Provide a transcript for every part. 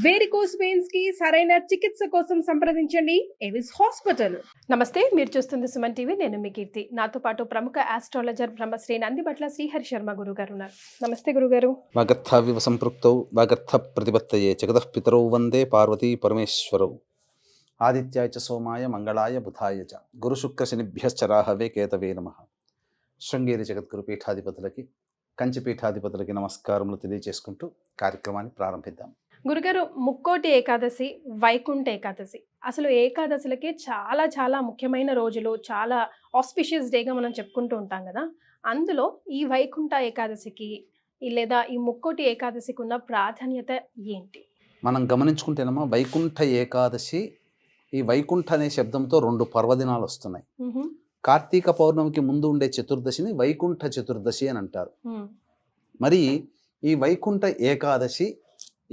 Varicose veins కి సరైన చికిత్స కోసం సంప్రదించండి ఎవిస్ హాస్పిటల్. నమస్తే, మీరు చూస్తుంది సుమన్ టీవీ. నేను మీ కీర్తి. నాతో పాటు ప్రముఖ ఆస్ట్రాలజర్ బ్రహ్మశ్రీ నందిబట్ల శ్రీహరి శర్మ గురుగారు ఉన్నారు. నమస్తే గురుగారు. వాగర్థావివ సంపృక్తౌ వాగర్థ ప్రతిపత్తయే జగతః పితరౌ వందే పార్వతీ పరమేశ్వరౌ. ఆదిత్యాయ చ సోమాయ మంగళాయ బుధాయ చ గురు శుక్ర శనిభ్యశ్చ రాహవే కేతవే నమః. శృంగేరి జగద్గురు పీఠాధిపతులకి, కంచి పీఠాధిపతులకి నమస్కారములు తెలియజేసుకుంటూ కార్యక్రమాన్ని ప్రారంభిద్దాం. గురుగారు, ముక్కోటి ఏకాదశి, వైకుంఠ ఏకాదశి, అసలు ఏకాదశులకి చాలా చాలా ముఖ్యమైన రోజులు, చాలా ఆస్పిషియస్ డేగా మనం చెప్పుకుంటూ ఉంటాం కదా. అందులో ఈ వైకుంఠ ఏకాదశికి లేదా ఈ ముక్కోటి ఏకాదశికి ఉన్న ప్రాధాన్యత ఏంటి? మనం గమనించుకుంటేనమ్మా, వైకుంఠ ఏకాదశి, ఈ వైకుంఠ అనే శబ్దంతో 2 పర్వదినాలు వస్తున్నాయి. కార్తీక పౌర్ణమికి ముందు ఉండే చతుర్దశిని వైకుంఠ చతుర్దశి అని అంటారు. మరి ఈ వైకుంఠ ఏకాదశి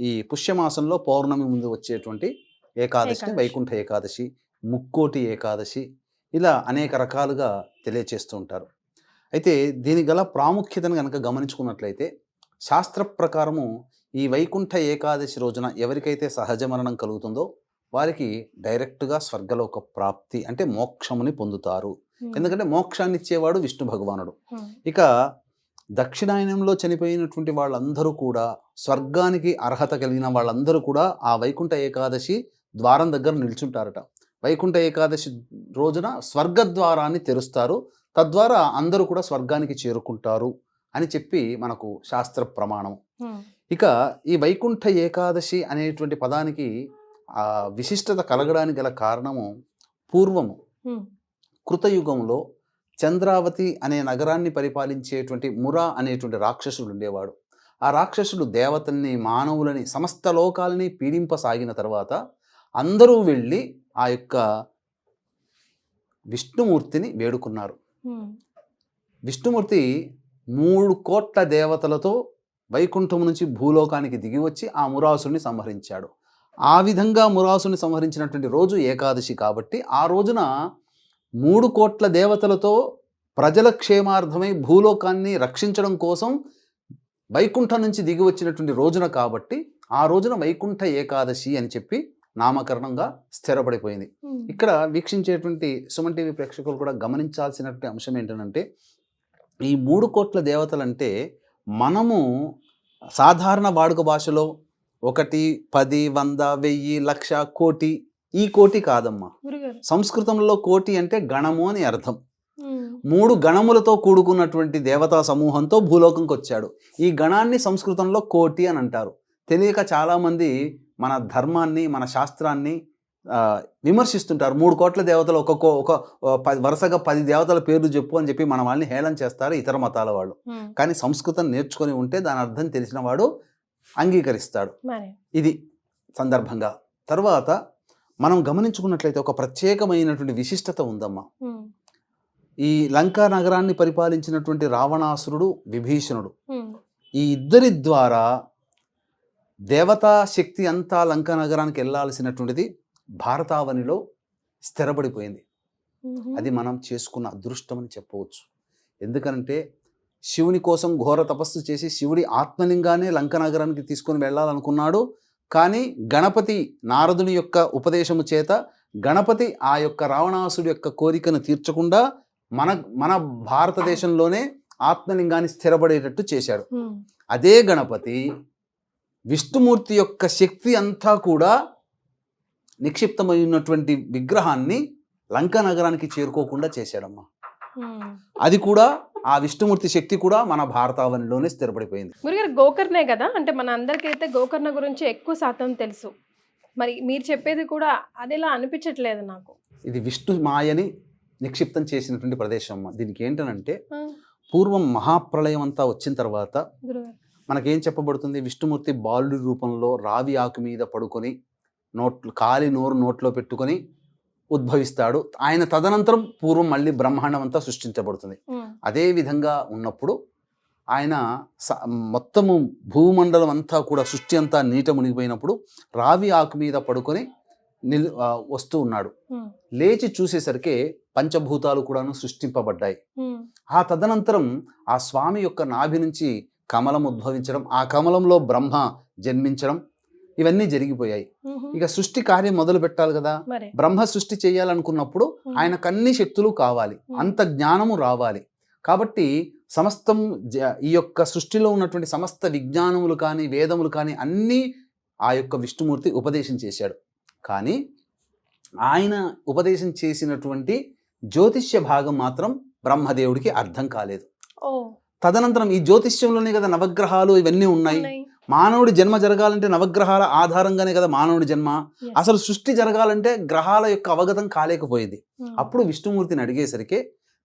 ఈ పుష్యమాసంలో పౌర్ణమి ముందు వచ్చేటువంటి ఏకాదశిని వైకుంఠ ఏకాదశి, ముక్కోటి ఏకాదశి, ఇలా అనేక రకాలుగా తెలియచేస్తూ ఉంటారు. అయితే దీని గల ప్రాముఖ్యతను కనుక గమనించుకున్నట్లయితే, శాస్త్ర ప్రకారము ఈ వైకుంఠ ఏకాదశి రోజున ఎవరికైతే సహజ మరణం కలుగుతుందో వారికి డైరెక్ట్గా స్వర్గలోక ప్రాప్తి అంటే మోక్షముని పొందుతారు. ఎందుకంటే మోక్షాన్ని ఇచ్చేవాడు విష్ణు భగవానుడు. ఇక దక్షిణాయనంలో చనిపోయినటువంటి వాళ్ళందరూ కూడా, స్వర్గానికి అర్హత కలిగిన వాళ్ళందరూ కూడా ఆ వైకుంఠ ఏకాదశి ద్వారం దగ్గర నిల్చుంటారట. వైకుంఠ ఏకాదశి రోజున స్వర్గద్వారాన్ని తెరుస్తారు. తద్వారా అందరూ కూడా స్వర్గానికి చేరుకుంటారు అని చెప్పి మనకు శాస్త్ర ప్రమాణం. ఇక ఈ వైకుంఠ ఏకాదశి అనేటువంటి పదానికి ఆ విశిష్టత కలగడానికి గల కారణము, పూర్వము కృతయుగంలో చంద్రావతి అనే నగరాన్ని పరిపాలించేటువంటి మురా అనేటువంటి రాక్షసుడు ఉండేవాడు. ఆ రాక్షసుడు దేవతల్ని, మానవులని, సమస్త లోకాలని పీడింపసాగిన తర్వాత అందరూ వెళ్ళి ఆ యొక్క విష్ణుమూర్తిని వేడుకున్నారు. విష్ణుమూర్తి 3 కోట్ల దేవతలతో వైకుంఠం నుంచి భూలోకానికి దిగి వచ్చి ఆ మురాసుని సంహరించాడు. ఆ విధంగా మురాసుని సంహరించినటువంటి రోజు ఏకాదశి కాబట్టి ఆ రోజున 3 కోట్ల దేవతలతో ప్రజల క్షేమార్థమై భూలోకాన్ని రక్షించడం కోసం వైకుంఠం నుంచి దిగి వచ్చినటువంటి రోజున కాబట్టి ఆ రోజున వైకుంఠ ఏకాదశి అని చెప్పి నామకరణంగా స్థిరపడిపోయింది. ఇక్కడ వీక్షించేటువంటి సుమన్ టీవీ ప్రేక్షకులు కూడా గమనించాల్సినటువంటి అంశం ఏంటంటే, ఈ 3 కోట్ల దేవతలంటే మనము సాధారణ వాడుక భాషలో 1, 10, 100, 1000, 1,00,000, కోటి, ఈ కోటి కాదమ్మా. సంస్కృతంలో కోటి అంటే గణము అని అర్థం. 3 గణములతో కూడుకున్నటువంటి దేవతా సమూహంతో భూలోకంకి వచ్చాడు. ఈ గణాన్ని సంస్కృతంలో కోటి అని అంటారు. తెలియక చాలామంది మన ధర్మాన్ని, మన శాస్త్రాన్ని విమర్శిస్తుంటారు. 3 కోట్ల దేవతలు ఒక వరుసగా 10 దేవతల పేర్లు చెప్పు అని చెప్పి మన వాళ్ళని హేళన చేస్తారు ఇతర మతాల వాళ్ళు. కానీ సంస్కృతం నేర్చుకొని ఉంటే దాని అర్థం తెలిసిన వాడు అంగీకరిస్తాడు. ఇది సందర్భంగా. తర్వాత మనం గమనించుకున్నట్లయితే ఒక ప్రత్యేకమైనటువంటి విశిష్టత ఉందమ్మా. ఈ లంకా నగరాన్ని పరిపాలించినటువంటి రావణాసురుడు, విభీషణుడు, ఈ ఇద్దరి ద్వారా దేవతా శక్తి అంతా లంకా నగరానికి వెళ్ళాల్సినటువంటిది భారతావనిలో స్థిరపడిపోయింది. అది మనం చేసుకున్న అదృష్టం అని చెప్పవచ్చు. ఎందుకంటే శివుని కోసం ఘోర తపస్సు చేసి శివుడి ఆత్మలింగానే లంకా నగరానికి తీసుకొని వెళ్ళాలనుకున్నాడు. కానీ గణపతి నారదుని యొక్క ఉపదేశము చేత గణపతి ఆ యొక్క రావణాసుడి యొక్క కోరికను తీర్చకుండా మన భారతదేశంలోనే ఆత్మలింగాన్ని స్థిరపడేటట్టు చేశాడు. అదే గణపతి విష్ణుమూర్తి యొక్క శక్తి అంతా కూడా నిక్షిప్తమైనటువంటి విగ్రహాన్ని లంకా నగరానికి చేరుకోకుండా చేశాడమ్మా. అది కూడా ఆ విష్ణుమూర్తి శక్తి కూడా మన భారతావనిలోనే స్థిరపడిపోయింది. గురుగారు, గోకర్ణే కదా, అంటే మన అందరికైతే గోకర్ణ గురించి ఎక్కువ శాతం తెలుసు. మరి మీరు చెప్పేది కూడా అదేలా అనిపించట్లేదు నాకు. ఇది విష్ణు మాయని నిక్షిప్తం చేసినటువంటి ప్రదేశం అమ్మ. దీనికి ఏంటనంటే, పూర్వం మహాప్రళయం అంతా వచ్చిన తర్వాత మనకేం చెప్పబడుతుంది, విష్ణుమూర్తి బాలుడి రూపంలో రావి ఆకు మీద పడుకొని కాలి నోరు నోట్లో పెట్టుకొని ఉద్భవిస్తాడు. ఆయన తదనంతరం పూర్వం మళ్ళీ బ్రహ్మాండం అంతా సృష్టించబడుతుంది. అదే విధంగా ఉన్నప్పుడు ఆయన మొత్తము భూమండలం అంతా కూడా సృష్టి అంతా నీట మునిగిపోయినప్పుడు రావి ఆకు మీద పడుకొని వస్తూ ఉన్నాడు. లేచి చూసేసరికి పంచభూతాలు కూడాను సృష్టింపబడ్డాయి. ఆ తదనంతరం ఆ స్వామి యొక్క నాభి నుంచి కమలం ఉద్భవించడం, ఆ కమలంలో బ్రహ్మ జన్మించడం, ఇవన్నీ జరిగిపోయాయి. మ్మ్. ఇక సృష్టి కార్యం మొదలు పెట్టాలి కదా. మరి బ్రహ్మ సృష్టి చేయాలనుకున్నప్పుడు ఆయనకు అన్ని శక్తులు కావాలి, అంత జ్ఞానము రావాలి. కాబట్టి సమస్తం ఈ యొక్క సృష్టిలో ఉన్నటువంటి సమస్త విజ్ఞానములు కానీ వేదములు కానీ అన్నీ ఆ యొక్క విష్ణుమూర్తి ఉపదేశం చేశాడు. కానీ ఆయన ఉపదేశం చేసినటువంటి జ్యోతిష్య భాగం మాత్రం బ్రహ్మదేవుడికి అర్థం కాలేదు. ఓ తదనంతరం ఈ జ్యోతిష్యంలోనే కదా నవగ్రహాలు ఇవన్నీ ఉన్నాయి. ఉన్నాయి. మానవుడి జన్మ జరగాలంటే నవగ్రహాల ఆధారంగానే కదా మానవుడి జన్మ. Yes. అసలు సృష్టి జరగాలంటే గ్రహాల యొక్క అవగతం కాలేకపోయింది. మ్మ్. అప్పుడు విష్ణుమూర్తిని అడిగేసరికి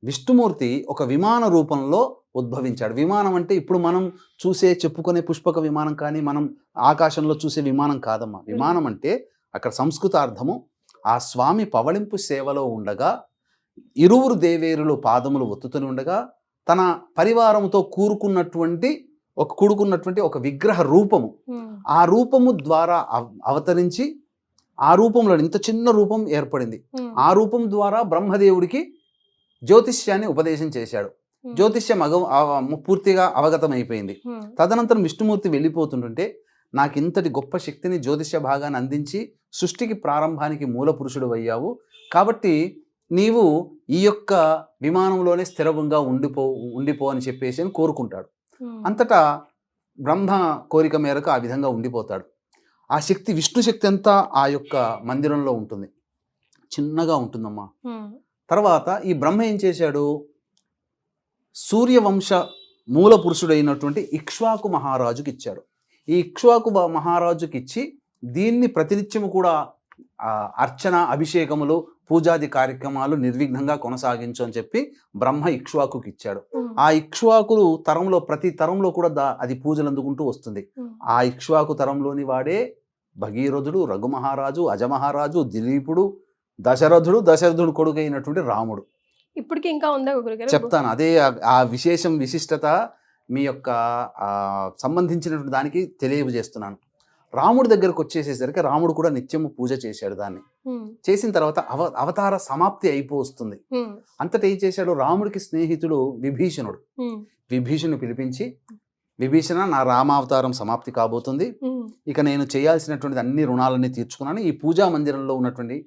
విష్ణుమూర్తి ఒక విమాన రూపంలో ఉద్భవించాడు. విమానం అంటే ఇప్పుడు మనం చూసే చెప్పుకునే పుష్పక విమానం కానీ మనం ఆకాశంలో చూసే విమానం కాదమ్మా. విమానం అంటే అక్కడ సంస్కృతార్థము ఆ స్వామి పవళింపు సేవలో ఉండగా ఇరువురు దేవేరులు పాదములు ఒత్తుతూనే ఉండగా తన పరివారంతో కూడుకున్నటువంటి ఒక విగ్రహ రూపము, మ్మ్. ఆ రూపము ద్వారా అవతరించి ఆ రూపంలో ఇంత చిన్న రూపం ఏర్పడింది. మ్మ్. ఆ రూపం ద్వారా బ్రహ్మదేవుడికి జ్యోతిష్యాన్ని ఉపదేశం చేశాడు. మ్మ్. జ్యోతిష్యం పూర్తిగా అవగతమైపోయింది. మ్మ్. తదనంతరం విష్ణుమూర్తి వెళ్ళిపోతుంటుంటే నాకు ఇంతటి గొప్ప శక్తిని జ్యోతిష్య భాగాన్ని అందించి సృష్టికి ప్రారంభానికి మూల పురుషుడు అయ్యావు, కాబట్టి నీవు ఈ యొక్క విమానంలోనే స్థిరంగా ఉండిపో అని చెప్పేసి అని కోరుకుంటాడు. మ్మ్. అంతటా బ్రహ్మ కోరిక మేరకు ఆ విధంగా ఉండిపోతాడు. ఆ శక్తి విష్ణు శక్తి అంతా ఆ యొక్క మందిరంలో ఉంటుంది, చిన్నగా ఉంటుందమ్మా. మ్మ్. తర్వాత ఈ బ్రహ్మ ఏం చేశాడు, సూర్యవంశ మూల పురుషుడైనటువంటి ఇక్ష్వాకు మహారాజుకి ఇచ్చాడు. ఈ ఇక్ష్వాకు మహారాజుకి ఇచ్చి దీన్ని ప్రతినిత్యము కూడా అర్చన అభిషేకములు పూజాది కార్యక్రమాలు నిర్విఘ్నంగా కొనసాగించు అని చెప్పి బ్రహ్మ ఇక్ష్వాకుకి ఇచ్చాడు. మ్మ్. ఆ ఇక్ష్వాకులు తరంలో ప్రతి తరంలో కూడా అది పూజలు అందుకుంటూ వస్తుంది. మ్మ్. ఆ ఇక్ష్వాకు తరంలోని వాడే భగీరథుడు, రఘుమహారాజు, అజమహారాజు, దిలీపుడు, దశరథుడు కొడుకు అయినటువంటి రాముడు. ఇప్పటికి ఇంకా ఉందా గురుగారు? చెప్తాను. అదే ఆ విశిష్టత మీ యొక్క సంబంధించినటువంటి దానికి తెలియజేస్తున్నాను. రాముడి దగ్గరకు వచ్చేసేసరికి రాముడు కూడా నిత్యము పూజ చేశాడు. దాన్ని మ్మ్. చేసిన తర్వాత అవతార సమాప్తి అయిపోతుంది. మ్మ్. అంతటా ఏం చేశాడు, రాముడికి స్నేహితుడు విభీషణుడు. మ్మ్. విభీషణుని పిలిపించి, విభీషణ, నా రామావతారం సమాప్తి కాబోతుంది, మ్మ్. ఇక నేను చేయాల్సినటువంటి అన్ని రుణాలన్నీ తీర్చుకున్నాను, ఈ పూజా మందిరంలో ఉన్నటువంటి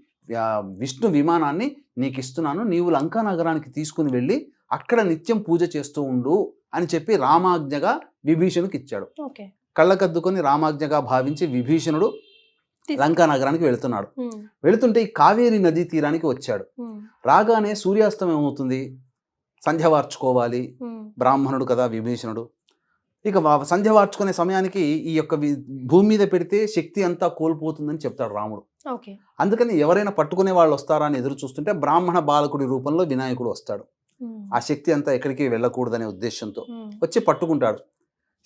విష్ణు విమానాన్ని నీకు ఇస్తున్నాను, నీవు లంకా నగరానికి తీసుకుని వెళ్ళి అక్కడ నిత్యం పూజ చేస్తూ ఉండు అని చెప్పి రామాజ్ఞగా విభీషణుకి ఇచ్చాడు. ఓకే. కళ్ళకద్దుకొని రామాజ్ఞగా భావించి విభీషణుడు లంకా నగరానికి వెళుతున్నాడు. మ్మ్. వెళుతుంటే ఈ కావేరీ నదీ తీరానికి వచ్చాడు. మ్మ్. రాగానే సూర్యాస్తం ఏమవుతుంది, సంధ్య వార్చుకోవాలి, మ్మ్. బ్రాహ్మణుడు కదా విభీషణుడు. ఇక సంధ్య వార్చుకునే సమయానికి ఈ యొక్క భూమి మీద పెడితే శక్తి అంతా కోల్పోతుందని చెప్తాడు రాముడు. ఓకే. అందుకని ఎవరైనా పట్టుకునే వాళ్ళు వస్తారా అని ఎదురు చూస్తుంటే బ్రాహ్మణ బాలకుడి రూపంలో వినాయకుడు వస్తాడు. మ్మ్. ఆ శక్తి అంతా ఎక్కడికి వెళ్ళకూడదనే ఉద్దేశంతో మ్మ్. వచ్చి పట్టుకుంటాడు.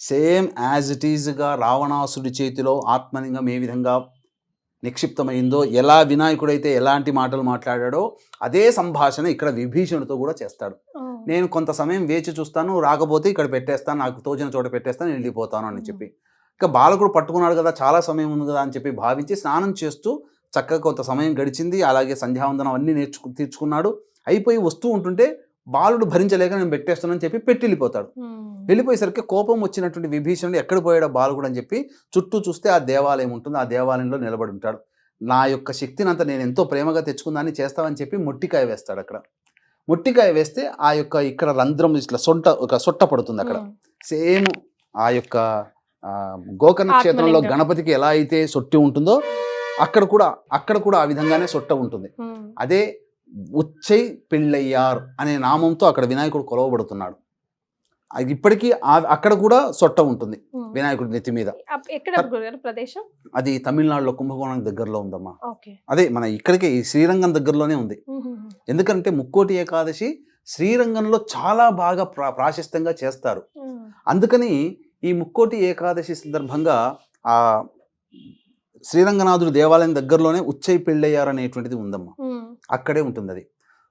సేమ్ యాజ్ ఇట్ ఈజ్గా రావణాసుడి చేతిలో ఆత్మలింగం ఏ విధంగా నిక్షిప్తమైందో, ఎలా వినాయకుడైతే ఎలాంటి మాటలు మాట్లాడాడో అదే సంభాషణ ఇక్కడ విభీషణుడితో కూడా చేస్తాడు. ఓ. నేను కొంత సమయం వేచి చూస్తాను, రాకపోతే ఇక్కడ పెట్టేస్తాను, నాకు తోచిన చోట పెట్టేస్తాను, వెళ్ళిపోతాను అని చెప్పి. ఇక బాలకుడు పట్టుకున్నాడు కదా, చాలా సమయం ఉంది కదా అని చెప్పి భావించి స్నానం చేస్తూ చక్కగా కొంత సమయం గడిచింది. అలాగే సంధ్యావందనం అన్నీ తీర్చుకున్నాడు. అయిపోయి వస్తూ ఉంటుంటే బాలుడు భరించలేక నేను పెట్టేస్తానని చెప్పి పెట్టి వెళ్ళిపోతాడు. మ్మ్. వెళ్ళిపోయేసరికి కోపం వచ్చినటువంటి విభీషణుడు ఎక్కడ పోయాడో బాలకుడు అని చెప్పి చుట్టూ చూస్తే ఆ దేవాలయం ఉంటుంది. ఆ దేవాలయంలో నిలబడి ఉంటాడు. నా యొక్క శక్తిని అంతా నేను ఎంతో ప్రేమగా తెచ్చుకుందాన్ని చేస్తావని చెప్పి మొట్టికాయ వేస్తాడు. అక్కడ మొట్టికాయ వేస్తే ఆ యొక్క ఇక్కడ రంధ్రం ఇట్లా సొట్ట పడుతుంది. అక్కడ మ్మ్. సేమ్ ఆ యొక్క గోకర్ణ క్షేత్రంలో ఆత్మలింగం. గణపతికి ఎలా అయితే సొట్టి ఉంటుందో అక్కడ కూడా ఆ విధంగానే సొట్ట ఉంటుంది. మ్మ్. అదే ఉచ్చై పిళ్ళయ్యార్ అనే నామంతో అక్కడ వినాయకుడు కొలవబడుతున్నాడు. ఇప్పటికీ అక్కడ కూడా సొట్ట ఉంటుంది మ్మ్. వినాయకుడి నెత్తి మీద. ఎక్కడ గురుగారు ప్రదేశం? అది తమిళనాడులో కుంభకోణం దగ్గరలో ఉందమ్మా. ఓకే. అదే మన ఇక్కడికి ఈ శ్రీరంగం దగ్గరలోనే ఉంది. మ్మ్. ఎందుకంటే ముక్కోటి ఏకాదశి శ్రీరంగంలో చాలా బాగా ప్రాశస్త్యంగా చేస్తారు. మ్మ్. అందుకని ఈ ముక్కోటి ఏకాదశి సందర్భంగా ఆ శ్రీరంగనాథుడు దేవాలయం దగ్గరలోనే ఉచ్చై పెళ్ళయ్యారు అనేటువంటిది ఉందమ్మా. మ్మ్. అక్కడే ఉంటుంది అది.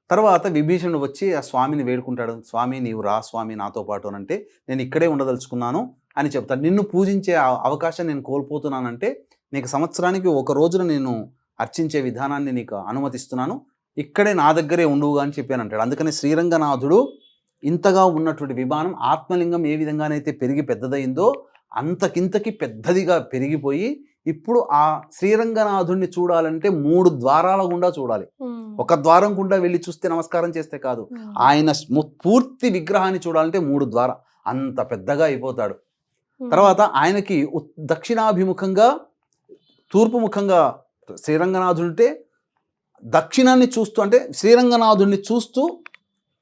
తర్వాత విభీషణుడు వచ్చి ఆ స్వామిని వేడుకుంటాడు. స్వామి నీవు రా స్వామి నాతో పాటు అనంటే, నేను ఇక్కడే ఉండదలుచుకున్నాను అని చెప్తాడు. నిన్ను పూజించే అవకాశం నేను కోల్పోతున్నానంటే నీకు సంవత్సరానికి ఒక రోజున నేను అర్చించే విధానాన్ని నీకు అనుమతిస్తున్నాను, ఇక్కడే నా దగ్గరే ఉండుగా అని చెప్పాను అంటాడు. అందుకని శ్రీరంగనాథుడు ఇంతగా ఉన్నటువంటి విమానం ఆత్మలింగం ఏ విధంగానైతే పెరిగి పెద్దదైందో అంతకింతకి పెద్దదిగా పెరిగిపోయి ఇప్పుడు ఆ శ్రీరంగనాథుణ్ణి చూడాలంటే 3 ద్వారాల గుండా చూడాలి. ఒక ద్వారం గుండా వెళ్ళి చూస్తే నమస్కారం చేస్తే కాదు, ఆయన పూర్తి విగ్రహాన్ని చూడాలంటే 3 ద్వార, అంత పెద్దగా అయిపోతాడు. తర్వాత ఆయనకి దక్షిణాభిముఖంగా తూర్పు ముఖంగా శ్రీరంగనాథుంటే దక్షిణాన్ని చూస్తూ, అంటే శ్రీరంగనాథుడిని చూస్తూ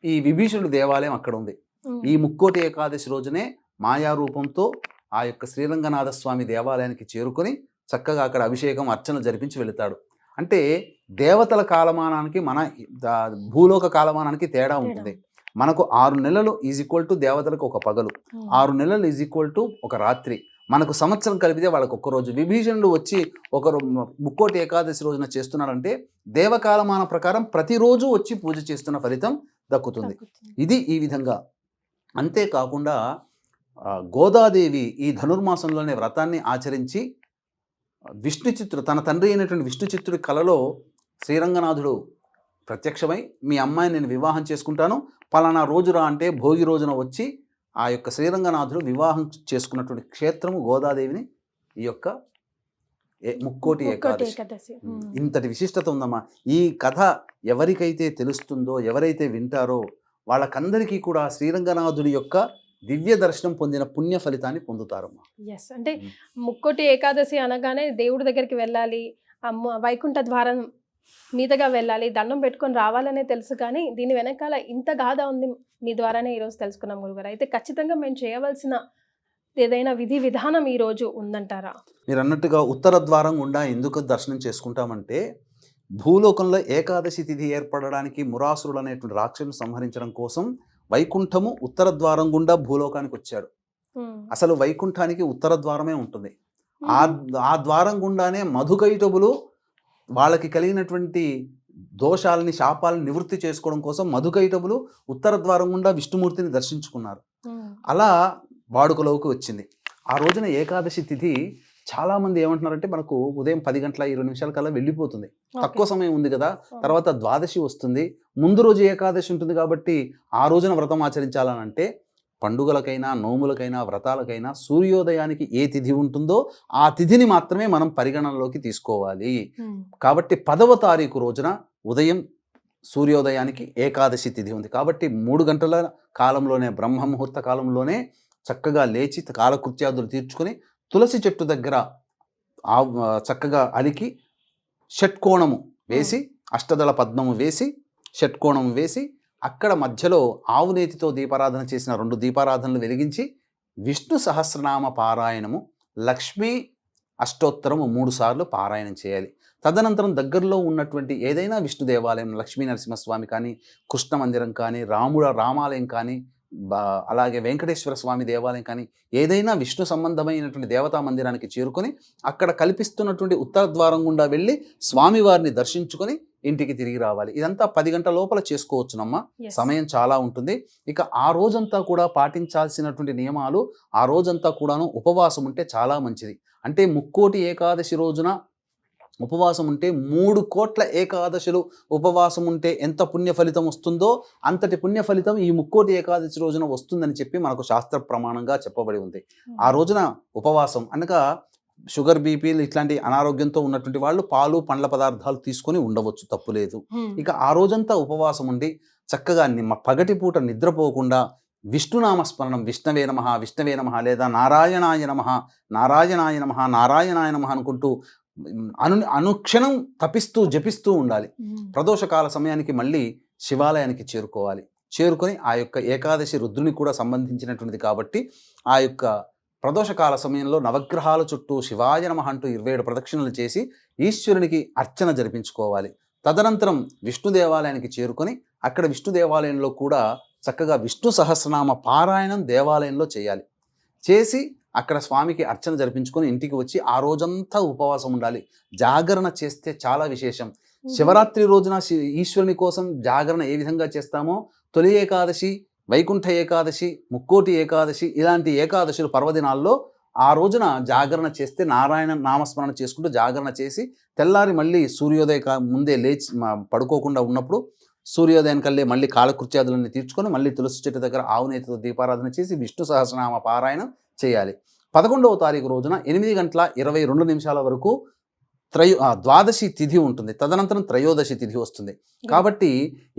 ఈ విభీషణుడి దేవాలయం అక్కడ ఉంది. ఈ ముక్కోటి ఏకాదశి రోజునే మాయారూపంతో ఆ యొక్క శ్రీరంగనాథ స్వామి దేవాలయానికి చేరుకొని చక్కగా అక్కడ అభిషేకం అర్చన జరిపించి వెళతాడు. అంటే దేవతల కాలమానానికి మన భూలోక కాలమానానికి తేడా ఉంటుంది. మనకు 6 నెలలు ఈజ్ ఈక్వల్ టు దేవతలకు ఒక పగలు, 6 నెలలు ఈజ్ ఈక్వల్ టు ఒక రాత్రి. మనకు సంవత్సరం కలిపితే వాళ్ళకు ఒక్క రోజు. విభీషణుడు వచ్చి ఒకరు ముక్కోటి ఏకాదశి రోజున చేస్తున్నాడంటే దేవకాలమాన ప్రకారం ప్రతిరోజు వచ్చి పూజ చేస్తున్న ఫలితం దక్కుతుంది. ఇది ఈ విధంగా. అంతేకాకుండా గోదాదేవి ఈ ధనుర్మాసంలోనే వ్రతాన్ని ఆచరించి విష్ణుచిత్తుడు, తన తండ్రి అయినటువంటి విష్ణుచిత్తుడి కలలో శ్రీరంగనాథుడు ప్రత్యక్షమై, మీ అమ్మాయిని నేను వివాహం చేసుకుంటాను, పలానా రోజురా అంటే భోగి రోజున వచ్చి ఆ యొక్క శ్రీరంగనాథుడు వివాహం చేసుకున్నటువంటి క్షేత్రము గోదాదేవిని ఈ యొక్క ముక్కోటి ఏకాదశి. ఇంతటి విశిష్టత ఉందమ్మా. ఈ కథ ఎవరికైతే తెలుస్తుందో, ఎవరైతే వింటారో వాళ్ళకందరికీ కూడా శ్రీరంగనాథుడి యొక్క దివ్య దర్శనం పొందిన పుణ్య ఫలితాన్ని పొందుతారమ్మా. ఎస్, అంటే ముక్కోటి ఏకాదశి అనగానే దేవుడి దగ్గరికి వెళ్ళాలి, వైకుంఠ ద్వారం మీదగా వెళ్ళాలి, దండం పెట్టుకొని రావాలనే తెలుసు, కానీ దీని వెనకాల ఇంత గాథ ఉంది. మీ ద్వారానే ఈరోజు తెలుసుకున్నాం గురుగారు. అయితే ఖచ్చితంగా మేము చేయవలసిన ఏదైనా విధి విధానం ఈరోజు ఉందంటారా? మీరు అన్నట్టుగా ఉత్తర ద్వారం గుండా ఎందుకు దర్శనం చేసుకుంటామంటే, భూలోకంలో ఏకాదశి తిథి ఏర్పడడానికి మురాసురుడు అనేటువంటి రాక్షసుని సంహరించడం కోసం వైకుంఠము ఉత్తర ద్వారం గుండా భూలోకానికి వచ్చాడు. అసలు వైకుంఠానికి ఉత్తర ద్వారమే ఉంటుంది. ఆ ద్వారం గుండానే మధుకైటబులు వాళ్ళకి కలిగినటువంటి దోషాలని, శాపాలని నివృత్తి చేసుకోవడం కోసం మధుకైటబులు ఉత్తర ద్వారం గుండా విష్ణుమూర్తిని దర్శించుకున్నారు. అలా వాడుకలోకి వచ్చింది. ఆ రోజున ఏకాదశి తిథి చాలామంది ఏమంటున్నారంటే, మనకు ఉదయం 10:20 కల్లా వెళ్ళిపోతుంది, తక్కువ సమయం ఉంది కదా, తర్వాత ద్వాదశి వస్తుంది, ముందు రోజు ఏకాదశి ఉంటుంది కాబట్టి ఆ రోజున వ్రతం ఆచరించాలని. అంటే పండుగలకైనా, నోములకైనా, వ్రతాలకైనా సూర్యోదయానికి ఏ తిథి ఉంటుందో ఆ తిథిని మాత్రమే మనం పరిగణనలోకి తీసుకోవాలి. కాబట్టి 10వ తారీఖు రోజున ఉదయం సూర్యోదయానికి ఏకాదశి తిథి ఉంది కాబట్టి 3 గంటల కాలంలోనే, బ్రహ్మ ముహూర్త కాలంలోనే చక్కగా లేచి కాలకృత్యాదులు తీర్చుకొని తులసి చెట్టు దగ్గర చక్కగా అలికి షట్కోణము వేసి, అష్టదళ పద్మము వేసి, షట్కోణము వేసి, అక్కడ మధ్యలో ఆవు నేతితో దీపారాధన చేసిన 2 దీపారాధనలు వెలిగించి విష్ణు సహస్రనామ పారాయణము, లక్ష్మీ అష్టోత్తరము 3 సార్లు పారాయణం చేయాలి. తదనంతరం దగ్గరలో ఉన్నటువంటి ఏదైనా విష్ణు దేవాలయం, లక్ష్మీ నరసింహస్వామి కానీ, కృష్ణ మందిరం కానీ, రామాలయం కానీ, అలాగే వెంకటేశ్వర స్వామి దేవాలయం కానీ, ఏదైనా విష్ణు సంబంధమైనటువంటి దేవతా మందిరానికి చేరుకొని అక్కడ కల్పిస్తున్నటువంటి ఉత్తర ద్వారం గుండా వెళ్ళి స్వామివారిని దర్శించుకొని ఇంటికి తిరిగి రావాలి. ఇదంతా 10 గంటల లోపల చేసుకోవచ్చునమ్మా. సమయం చాలా ఉంటుంది. ఇక ఆ రోజంతా కూడా పాటించాల్సినటువంటి నియమాలు, ఆ రోజంతా కూడాను ఉపవాసం ఉంటే చాలా మంచిది. అంటే ముక్కోటి ఏకాదశి రోజున ఉపవాసం ఉంటే 3 కోట్ల ఏకాదశులు ఉపవాసం ఉంటే ఎంత పుణ్య ఫలితం వస్తుందో అంతటి పుణ్య ఫలితం ఈ ముక్కోటి ఏకాదశి రోజున వస్తుందని చెప్పి మనకు శాస్త్ర ప్రమాణంగా చెప్పబడి ఉంది. ఆ రోజున ఉపవాసం అనగా షుగర్, బీపీలు ఇట్లాంటి అనారోగ్యంతో ఉన్నటువంటి వాళ్ళు పాలు, పండ్ల పదార్థాలు తీసుకొని ఉండవచ్చు, తప్పులేదు. ఇక ఆ రోజంతా ఉపవాసం ఉండి చక్కగా పగటిపూట నిద్రపోకుండా విష్ణునామస్మరణం, విష్ణవే నమః, విష్ణవే నమః, లేదా నారాయణాయ నమః, నారాయణాయ నమః, నారాయణాయ నమః అనుకుంటూ అనుక్షణం తపిస్తూ జపిస్తూ ఉండాలి. ప్రదోషకాల సమయానికి మళ్ళీ శివాలయానికి చేరుకోవాలి. చేరుకొని ఆ యొక్క ఏకాదశి రుద్రుని కూడా సంబంధించినటువంటిది కాబట్టి ఆ యొక్క ప్రదోషకాల సమయంలో నవగ్రహాల చుట్టూ శివాయ నమః అంటూ 27 ప్రదక్షిణలు చేసి ఈశ్వరునికి అర్చన జరిపించుకోవాలి. తదనంతరం విష్ణు దేవాలయానికి చేరుకొని అక్కడ విష్ణు దేవాలయంలో కూడా చక్కగా విష్ణు సహస్రనామ పారాయణం దేవాలయంలో చేయాలి. చేసి అక్కడ స్వామికి అర్చన జరిపించుకొని ఇంటికి వచ్చి ఆ రోజంతా ఉపవాసం ఉండాలి. జాగరణ చేస్తే చాలా విశేషం. శివరాత్రి రోజున ఈశ్వరుని కోసం జాగరణ ఏ విధంగా చేస్తామో, తొలి ఏకాదశి, వైకుంఠ ఏకాదశి, ముక్కోటి ఏకాదశి ఇలాంటి ఏకాదశులు పర్వదినాల్లో ఆ రోజున జాగరణ చేస్తే, నారాయణ నామస్మరణ చేసుకుంటూ జాగరణ చేసి తెల్లారి మళ్ళీ సూర్యోదయ ముందే లేచి పడుకోకుండా ఉన్నప్పుడు సూర్యోదయం కల్లే మళ్ళీ కాలకృత్యాదులన్నీ తీర్చుకొని మళ్ళీ తులసి చెట్టు దగ్గర ఆవు నేతితో దీపారాధన చేసి విష్ణు సహస్రనామ పారాయణం చేయాలి. 11వ తారీఖు రోజున 8:22 వరకు ద్వాదశి తిథి ఉంటుంది. తదనంతరం త్రయోదశి తిథి వస్తుంది. కాబట్టి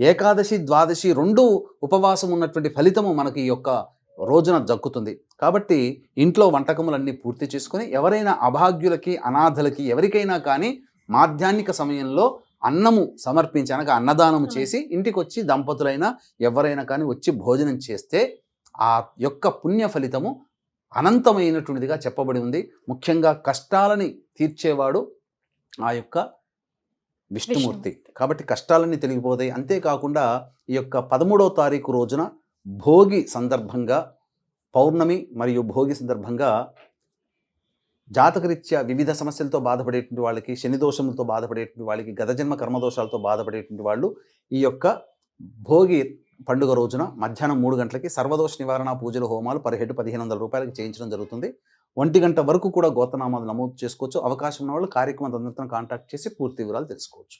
ఏకాదశి ద్వాదశి 2 ఉపవాసం ఉన్నటువంటి ఫలితము మనకి ఈ యొక్క రోజున దక్కుతుంది. కాబట్టి ఇంట్లో వంటకములన్నీ పూర్తి చేసుకొని ఎవరైనా అభాగ్యులకి, అనాథలకి, ఎవరికైనా కానీ మాధ్యాహ్నిక సమయంలో అన్నము సమర్పించి అనగా అన్నదానము చేసి ఇంటికి వచ్చి దంపతులైనా ఎవరైనా కానీ వచ్చి భోజనం చేస్తే ఆ యొక్క పుణ్య ఫలితము అనంతమైనటువంటిదిగా చెప్పబడి ఉంది. ముఖ్యంగా కష్టాలని తీర్చేవాడు ఆ యొక్క విష్ణుమూర్తి. కాబట్టి కష్టాలన్నీ తొలగిపోతాయి. అంతేకాకుండా ఈ యొక్క 13వ తారీఖు రోజున భోగి సందర్భంగా, పౌర్ణమి మరియు భోగి సందర్భంగా జాతకరీత్యా వివిధ సమస్యలతో బాధపడేటువంటి వాళ్ళకి, శని దోషములతో బాధపడేటువంటి వాళ్ళకి, గత జన్మ కర్మదోషాలతో బాధపడేటువంటి వాళ్ళు ఈ యొక్క భోగి పండుగ రోజున మధ్యాహ్నం 3 గంటలకి సర్వదోష నివారణ పూజలు, హోమాలు పర్ హెడ్ 1500 రూపాయలకి చేయించడం జరుగుతుంది. 1 గంట వరకు కూడా గోత్రనామాలు నమోదు చేసుకోవచ్చు. అవకాశం ఉన్న వాళ్ళు కార్యక్రమం తదనంతరం కాంటాక్ట్ చేసి పూర్తి వివరాలు తెలుసుకోవచ్చు.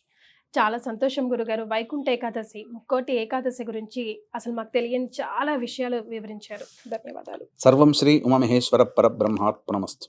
చాలా సంతోషం గురుగారు. వైకుంఠ ఏకాదశి, ముక్కోటి ఏకాదశి గురించి అసలు మాకు తెలియని చాలా విషయాలు వివరించారు. ధన్యవాదాలు. సర్వం శ్రీ ఉమామహేశ్వర పరబ్రహ్మార్పణమస్తు.